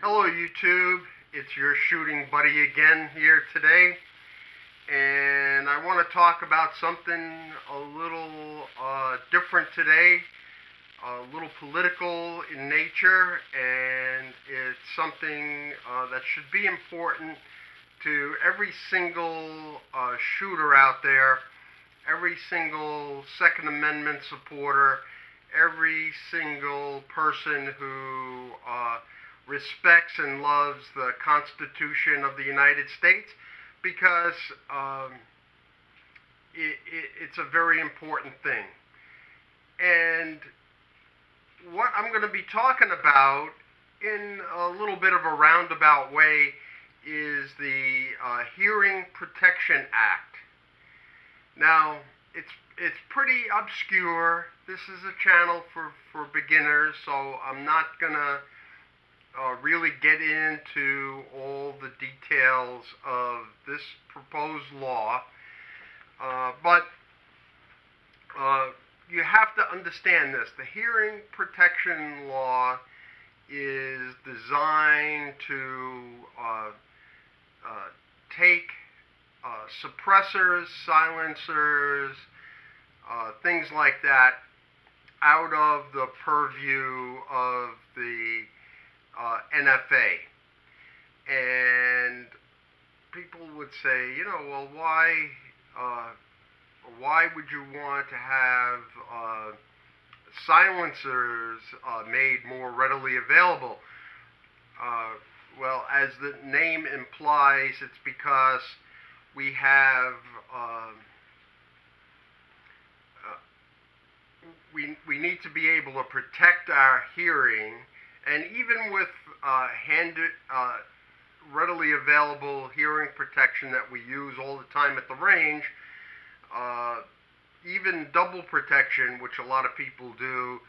Hello YouTube, it's your shooting buddy again here today, and I want to talk about something a little different today, a little political in nature, and it's something that should be important to every single shooter out there, every single Second Amendment supporter, every single person who respects and loves the Constitution of the United States, because it's a very important thing. And what I'm going to be talking about in a little bit of a roundabout way is the Hearing Protection Act. Now, it's pretty obscure. This is a channel for beginners, so I'm not going to really get into all the details of this proposed law, but you have to understand this. The hearing protection law is designed to take suppressors, silencers, things like that out of the purview of the NFA. And people would say, well, why would you want to have silencers made more readily available? Well, as the name implies, it's because we have we need to be able to protect our hearing. And even with readily available hearing protection that we use all the time at the range, even double protection, which a lot of people do,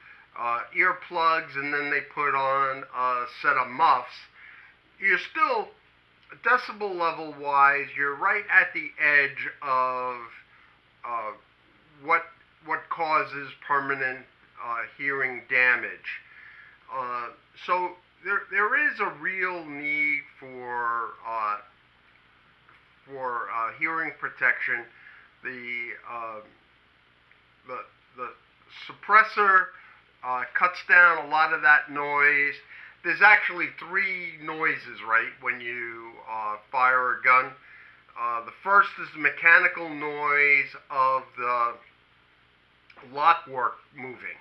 earplugs, and then they put on a set of muffs, you're still, decibel level wise, you're right at the edge of what causes permanent hearing damage. So there is a real need for hearing protection. The suppressor cuts down a lot of that noise. There's actually three noises, right, when you fire a gun. The first is the mechanical noise of the lockwork moving.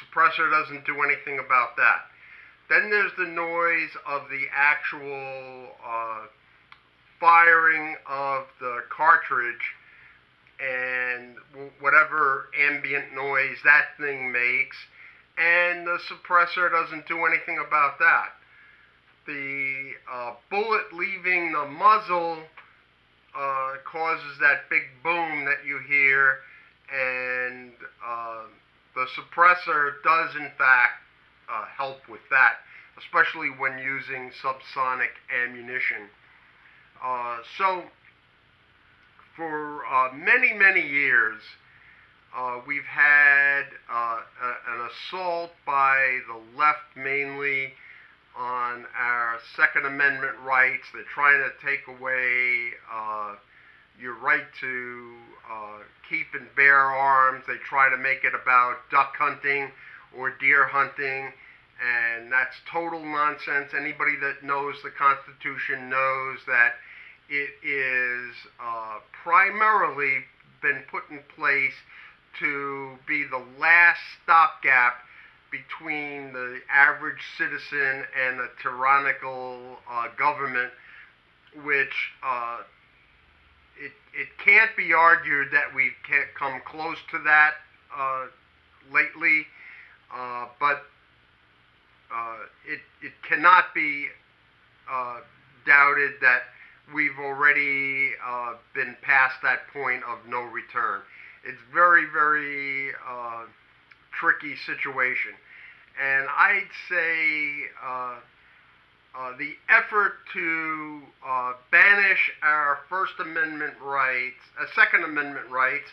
Suppressor doesn't do anything about that. Then there's the noise of the actual firing of the cartridge and whatever ambient noise that thing makes, and the suppressor doesn't do anything about that. The bullet leaving the muzzle causes that big boom that you hear, and the suppressor does in fact help with that, especially when using subsonic ammunition. So for many years we've had an assault by the left mainly on our Second Amendment rights. They're trying to take away your right to keep and bear arms. They try to make it about duck hunting or deer hunting, and that's total nonsense. Anybody that knows the Constitution knows that it is primarily been put in place to be the last stopgap between the average citizen and a tyrannical government, which it can't be argued that we've come close to that lately, but it cannot be doubted that we've already been past that point of no return. It's very tricky situation, and I'd say the effort to banish our First Amendment rights, Second Amendment rights,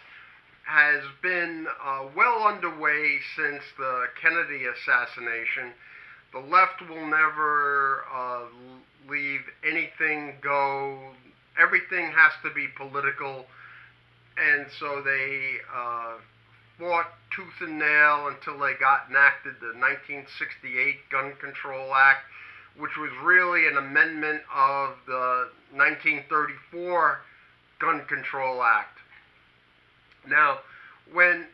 has been well underway since the Kennedy assassination. The left will never leave anything go. Everything has to be political, and so they fought tooth and nail until they got enacted the 1968 Gun Control Act, which was really an amendment of the 1934 Gun Control Act. Now, when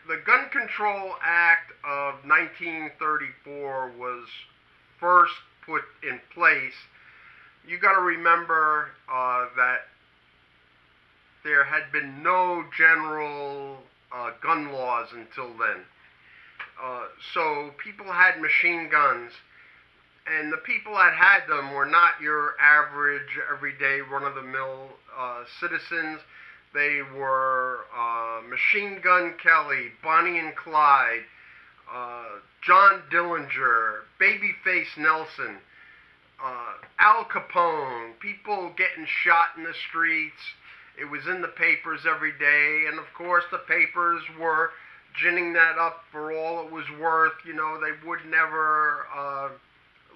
the Gun Control Act of 1934 was first put in place, you got to remember that there had been no general gun laws until then. So people had machine guns, and the people that had them were not your average, everyday, run-of-the-mill citizens. They were Machine Gun Kelly, Bonnie and Clyde, John Dillinger, Babyface Nelson, Al Capone, people getting shot in the streets. It was in the papers every day, and of course the papers were ginning that up for all it was worth. You know, they would never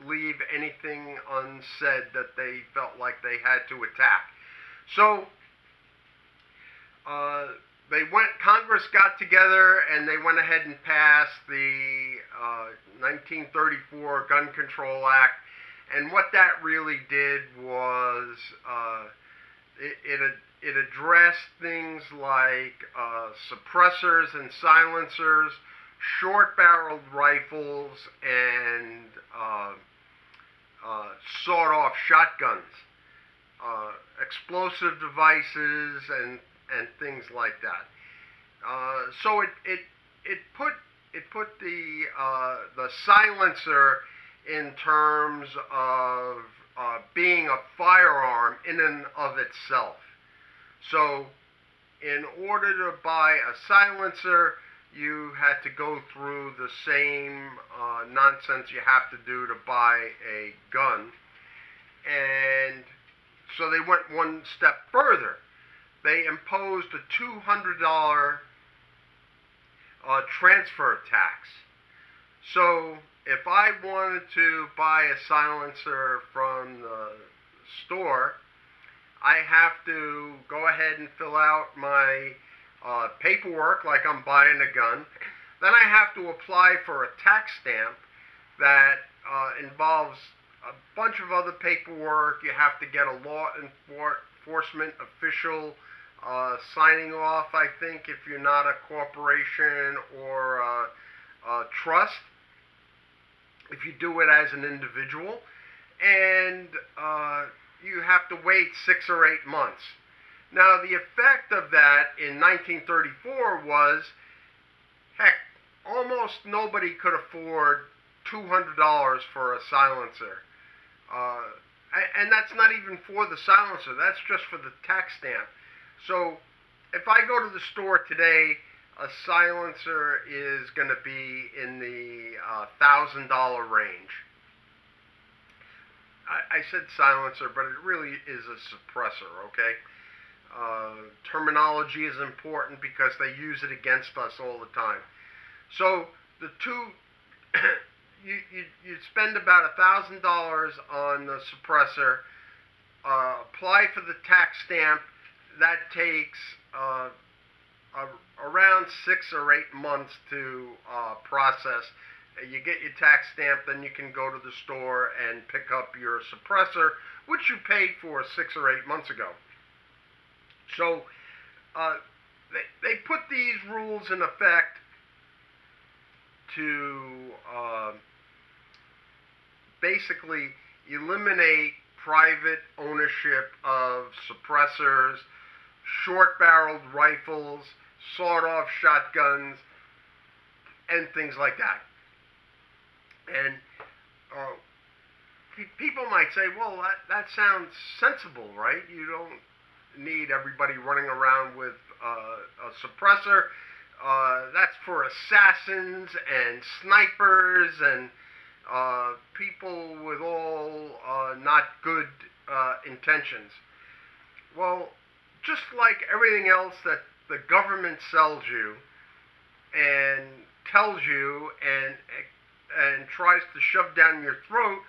leave anything unsaid that they felt like they had to attack. So Congress got together and they went ahead and passed the 1934 Gun Control Act. And what that really did was it addressed things like suppressors and silencers, short-barreled rifles, and sawed-off shotguns, explosive devices, and things like that. So it put the silencer in terms of being a firearm in and of itself. So in order to buy a silencer, you had to go through the same nonsense you have to do to buy a gun. And so they went one step further. They imposed a $200 transfer tax. So if I wanted to buy a silencer from the store, I have to go ahead and fill out my paperwork like I'm buying a gun. Then I have to apply for a tax stamp that involves a bunch of other paperwork. You have to get a law enforcement official signing off, I think, if you're not a corporation or a trust, if you do it as an individual. And you have to wait 6 or 8 months. Now, the effect of that in 1934 was, heck, almost nobody could afford $200 for a silencer. And that's not even for the silencer. That's just for the tax stamp. So if I go to the store today, a silencer is going to be in the $1,000 range. I said silencer, but it really is a suppressor, okay? Terminology is important because they use it against us all the time. So the two, you spend about $1,000 on the suppressor, apply for the tax stamp. That takes around 6 or 8 months to process. You get your tax stamp, then you can go to the store and pick up your suppressor, which you paid for 6 or 8 months ago. So they put these rules in effect to basically eliminate private ownership of suppressors, short-barreled rifles, sawed-off shotguns, and things like that. And people might say, well, that sounds sensible, right? You don't need everybody running around with a suppressor. That's for assassins and snipers and people with all not good intentions. Well, just like everything else that the government sells you and tells you and and tries to shove down your throat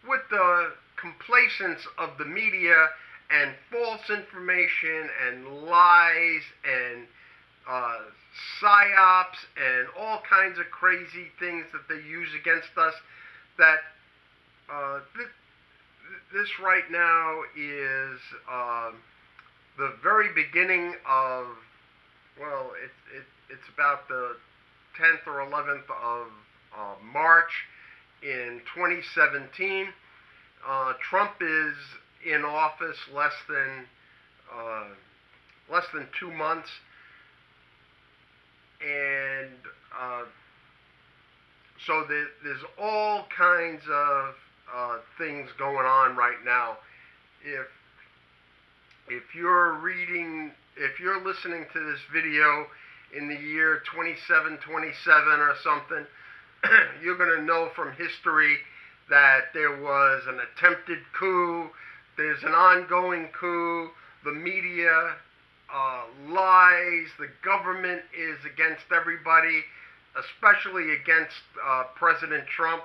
with the complacence of the media and false information and lies and psyops and all kinds of crazy things that they use against us. That this right now is the very beginning of, well, it's about the 10th or 11th of March in 2017. Trump is in office less than 2 months, and so there's all kinds of things going on right now. If you're listening to this video in the year 2727 or something, you're going to know from history that there was an attempted coup, there's an ongoing coup, the media lies, the government is against everybody, especially against President Trump.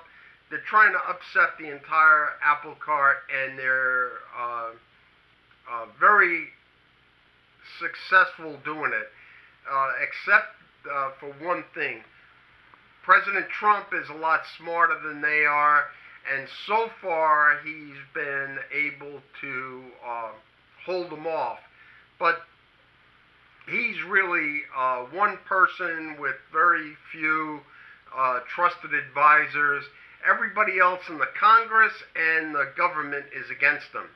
They're trying to upset the entire apple cart, and they're very successful doing it, except for one thing. President Trump is a lot smarter than they are, and so far he's been able to hold them off. But he's really one person with very few trusted advisors. Everybody else in the Congress and the government is against him.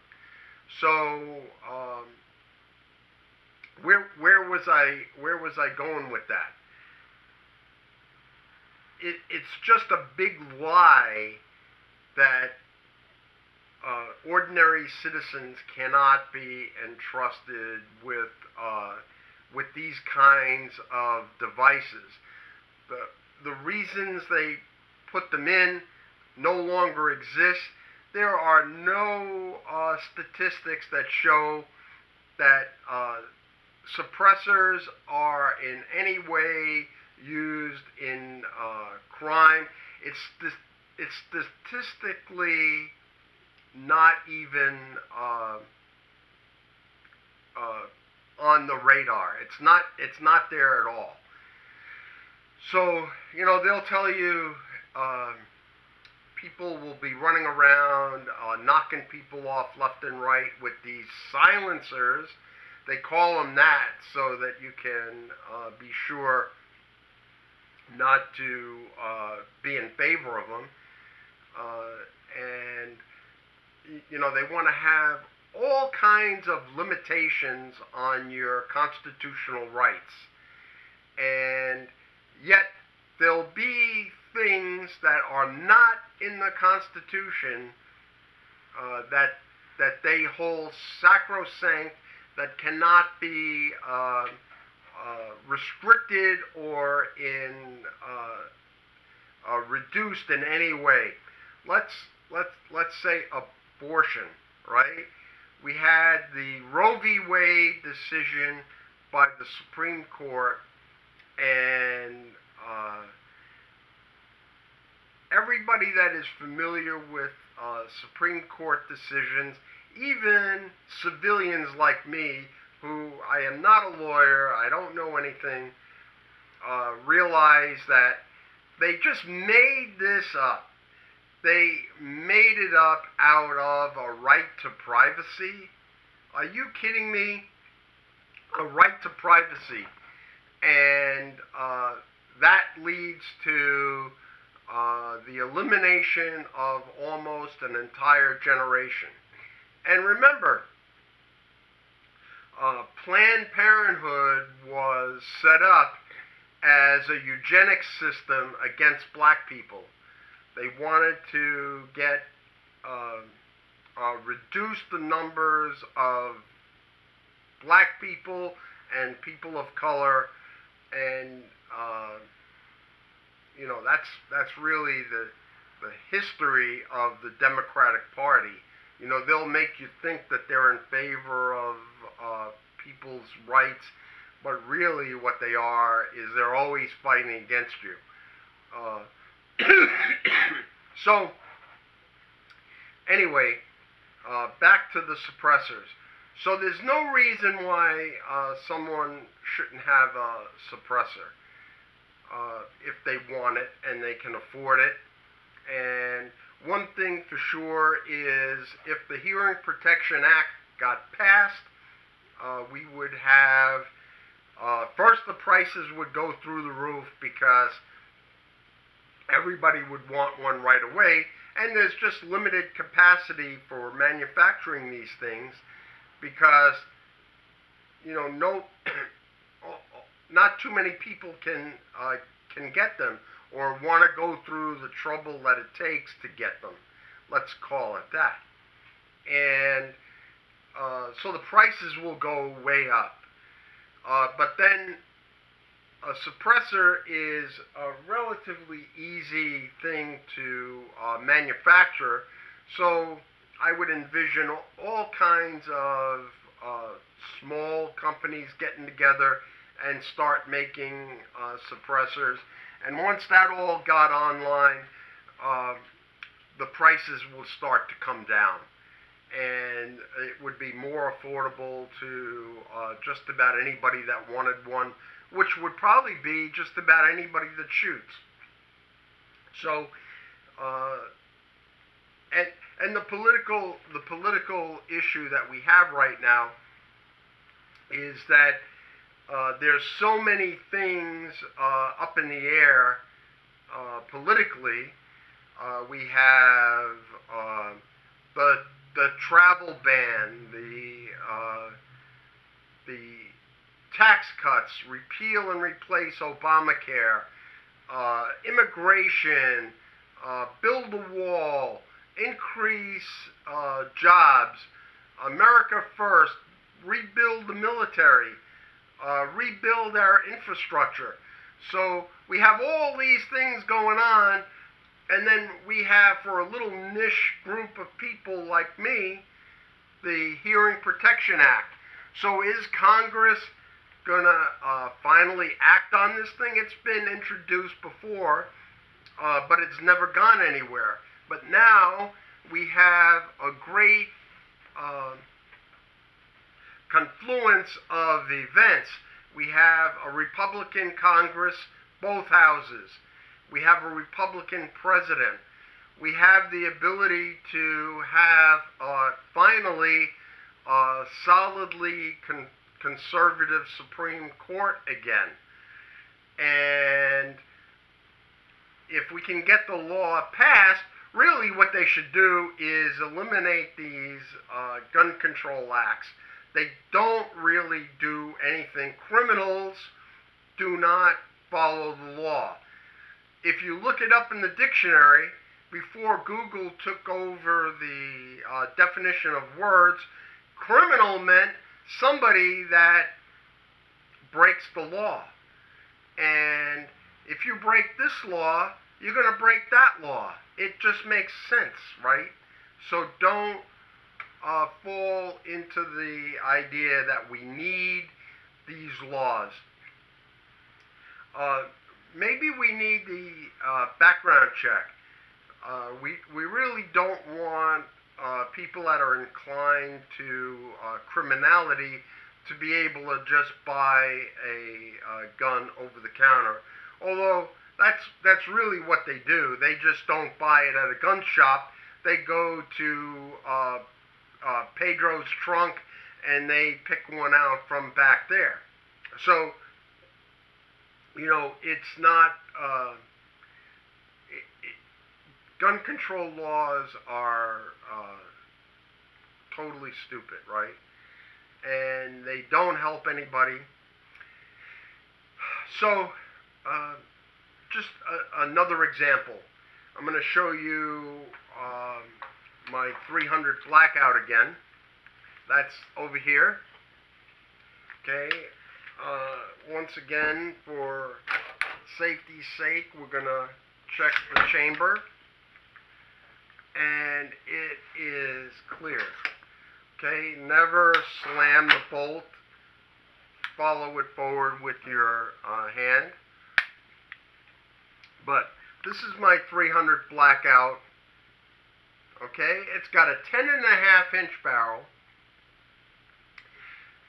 So where was I going with that? It's just a big lie that ordinary citizens cannot be entrusted with these kinds of devices. The reasons they put them in no longer exist. There are no statistics that show that suppressors are in any way used in crime. It's statistically not even on the radar. It's not there at all. So, you know, they'll tell you people will be running around knocking people off left and right with these silencers. They call them that so that you can be sure not to be in favor of them. And, you know, they want to have all kinds of limitations on your constitutional rights. And yet there'll be things that are not in the Constitution that they hold sacrosanct, that cannot be restricted or reduced in any way. Let's say abortion, right? We had the Roe v. Wade decision by the Supreme Court, and everybody that is familiar with Supreme Court decisions, even civilians like me, who I am not a lawyer, I don't know anything, realize that they just made this up. They made it up out of a right to privacy. Are you kidding me? A right to privacy. And that leads to the elimination of almost an entire generation. And remember, Planned Parenthood was set up as a eugenics system against black people. They wanted to reduce the numbers of black people and people of color, and you know, that's really the history of the Democratic Party. You know, they'll make you think that they're in favor of people's rights, but really what they are is they're always fighting against you. So, anyway, back to the suppressors. So there's no reason why someone shouldn't have a suppressor if they want it and they can afford it. And one thing for sure is if the Hearing Protection Act got passed, we would have, first the prices would go through the roof because everybody would want one right away, and there's just limited capacity for manufacturing these things because, not too many people can get them or want to go through the trouble that it takes to get them. Let's call it that. And so the prices will go way up. But then a suppressor is a relatively easy thing to manufacture. So I would envision all kinds of small companies getting together and start making suppressors. And once that all got online, the prices will start to come down. And it would be more affordable to just about anybody that wanted one, which would probably be just about anybody that shoots. So, and the political issue that we have right now is that there's so many things up in the air politically. We have the travel ban, the tax cuts, repeal and replace Obamacare, immigration, build the wall, increase jobs, America first, rebuild the military, rebuild our infrastructure. So we have all these things going on, and then we have, for a little niche group of people like me, the Hearing Protection Act. So is Congress going to finally act on this thing? It's been introduced before, but it's never gone anywhere. But now we have a great confluence of events. We have a Republican Congress, both houses. We have a Republican president. We have the ability to have finally a solidly conservative Supreme Court again. And if we can get the law passed, really what they should do is eliminate these gun control acts. They don't really do anything. Criminals do not follow the law. If you look it up in the dictionary, before Google took over the definition of words, criminal meant somebody that breaks the law. And if you break this law, you're going to break that law. It just makes sense, right? So don't fall into the idea that we need these laws. Maybe we need the background check. We really don't want people that are inclined to criminality to be able to just buy a gun over the counter. Although that's really what they do. They just don't buy it at a gun shop. They go to Pedro's trunk and they pick one out from back there. So, it's not, gun control laws are totally stupid, right? And they don't help anybody. So, just another example. I'm going to show you my 300 blackout again. That's over here. Okay. Once again, for safety's sake, we're going to check the chamber. And it is clear. Okay. Never slam the bolt. Follow it forward with your hand. But this is my 300 blackout Okay, it's got a 10.5-inch barrel,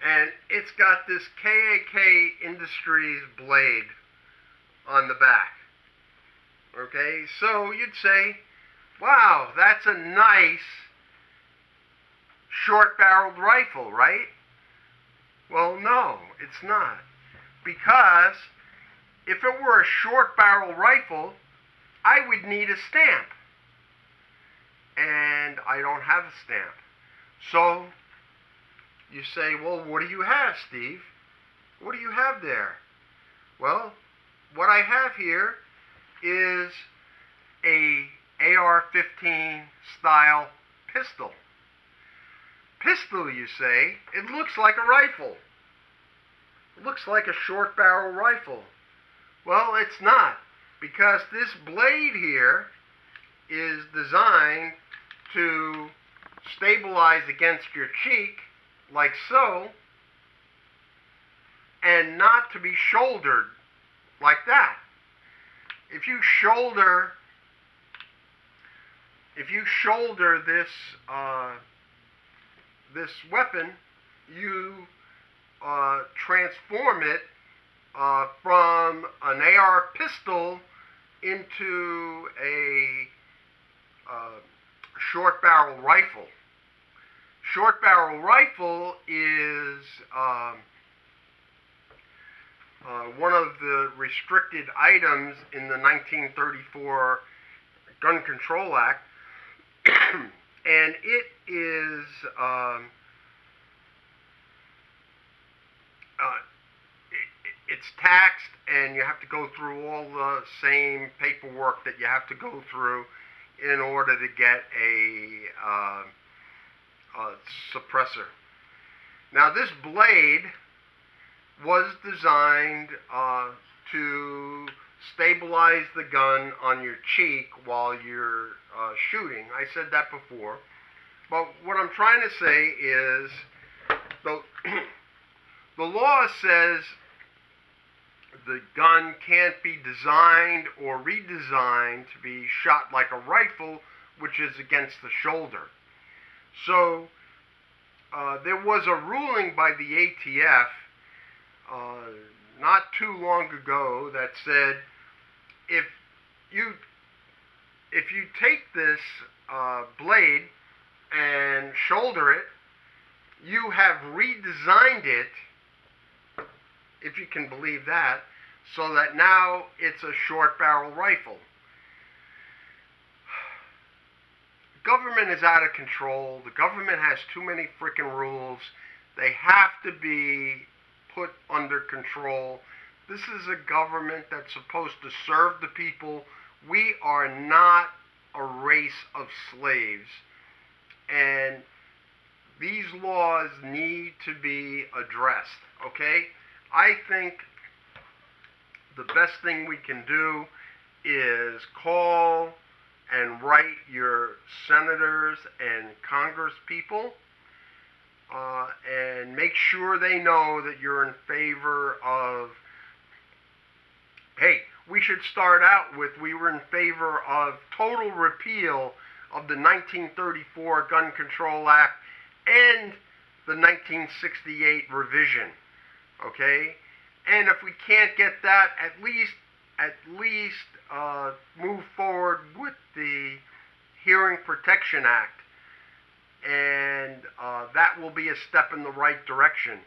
and it's got this KAK Industries blade on the back. Okay, so you'd say, wow, that's a nice short-barreled rifle, right? Well, no, it's not. Because if it were a short-barrel rifle, I would need a stamp. And I don't have a stamp. So you say, well, what do you have, Steve? What do you have there? Well, what I have here is a AR-15 style pistol. Pistol, you say? It looks like a rifle. It looks like a short barrel rifle. Well, it's not, because this blade here is designed to stabilize against your cheek, like so, and not to be shouldered like that. If you shoulder this weapon, you transform it from an AR pistol into a short barrel rifle. Short barrel rifle is one of the restricted items in the 1934 Gun Control Act, and it is it's taxed, and you have to go through all the same paperwork that you have to go through in order to get a suppressor. Now, this blade was designed to stabilize the gun on your cheek while you're shooting. I said that before. But what I'm trying to say is the law says the gun can't be designed or redesigned to be shot like a rifle, which is against the shoulder. So there was a ruling by the ATF not too long ago that said if you take this blade and shoulder it, you have redesigned it, if you can believe that, so that now it's a short barrel rifle. Government is out of control. The government has too many freaking rules. They have to be put under control. This is a government that's supposed to serve the people. We are not a race of slaves. And these laws need to be addressed, okay? I think the best thing we can do is call and write your senators and congresspeople and make sure they know that you're in favor of, hey, we should start out with, we were in favor of total repeal of the 1934 Gun Control Act and the 1968 revision, okay? And if we can't get that, at least move forward with the Hearing Protection Act, and that will be a step in the right direction.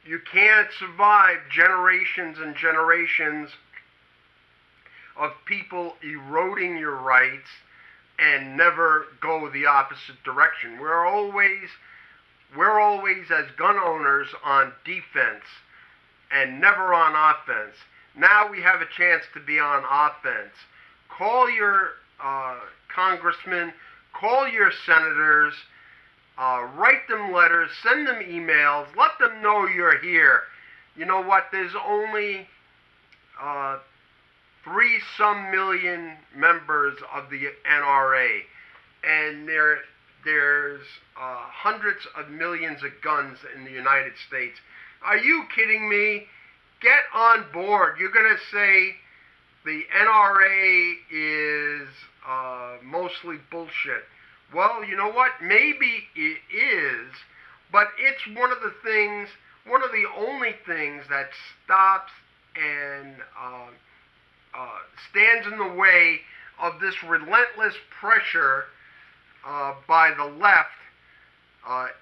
You can't survive generations and generations of people eroding your rights and never go the opposite direction. We're always as gun owners on defense and never on offense. Now we have a chance to be on offense. Call your congressmen, call your senators, write them letters, send them emails, let them know you're here. You know what, there's only 3-some million members of the NRA, and there's hundreds of millions of guns in the United States. Are you kidding me? Get on board. You're going to say the NRA is most mostly bullshit. Well, you know what? Maybe it is, but it's one of the only things that stops and stands in the way of this relentless pressure by the left.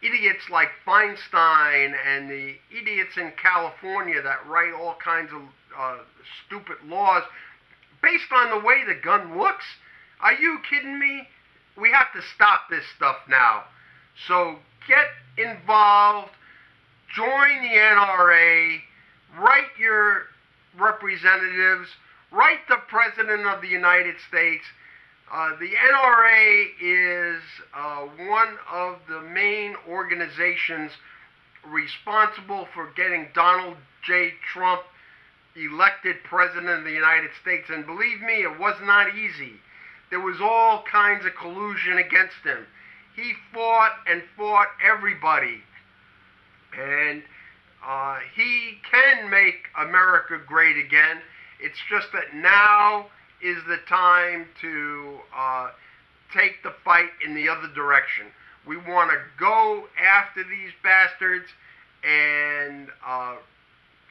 Idiots like Feinstein and the idiots in California that write all kinds of stupid laws based on the way the gun looks. Are you kidding me? We have to stop this stuff now. So get involved, join the NRA, write your representatives, write the President of the United States. The NRA is one of the main organizations responsible for getting Donald J. Trump elected President of the United States. And believe me, it was not easy. There was all kinds of collusion against him. He fought and fought everybody. And he can make America great again. It's just that now is the time to take the fight in the other direction. We want to go after these bastards and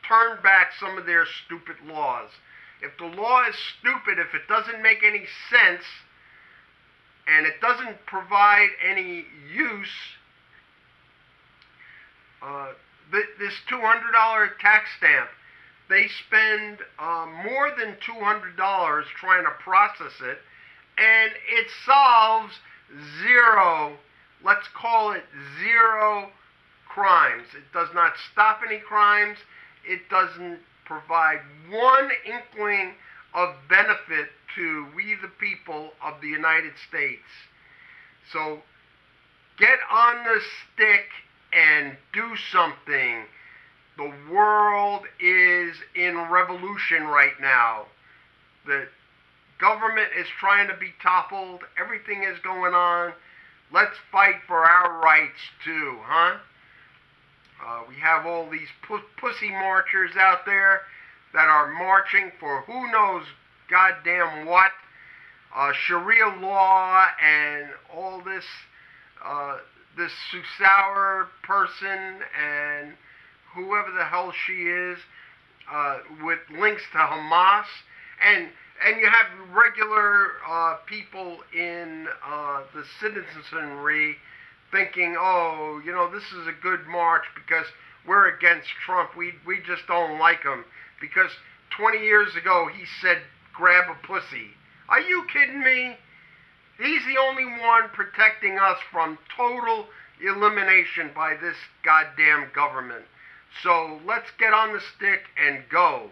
turn back some of their stupid laws. If the law is stupid, if it doesn't make any sense, and it doesn't provide any use, this $200 tax stamp, they spend more than $200 trying to process it, and it solves zero, let's call it zero crimes. It does not stop any crimes. It doesn't provide one inkling of benefit to we the people of the United States. So get on the stick and do something. The world is in revolution right now. The government is trying to be toppled. Everything is going on. Let's fight for our rights too, huh? We have all these pussy marchers out there that are marching for who knows goddamn what. Sharia law and all this, this Susauer person and whoever the hell she is, with links to Hamas, and you have regular people in the citizenry thinking, oh, you know, this is a good march because we're against Trump. We just don't like him because 20 years ago he said grab a pussy. Are you kidding me? He's the only one protecting us from total elimination by this goddamn government. So let's get on the stick and go.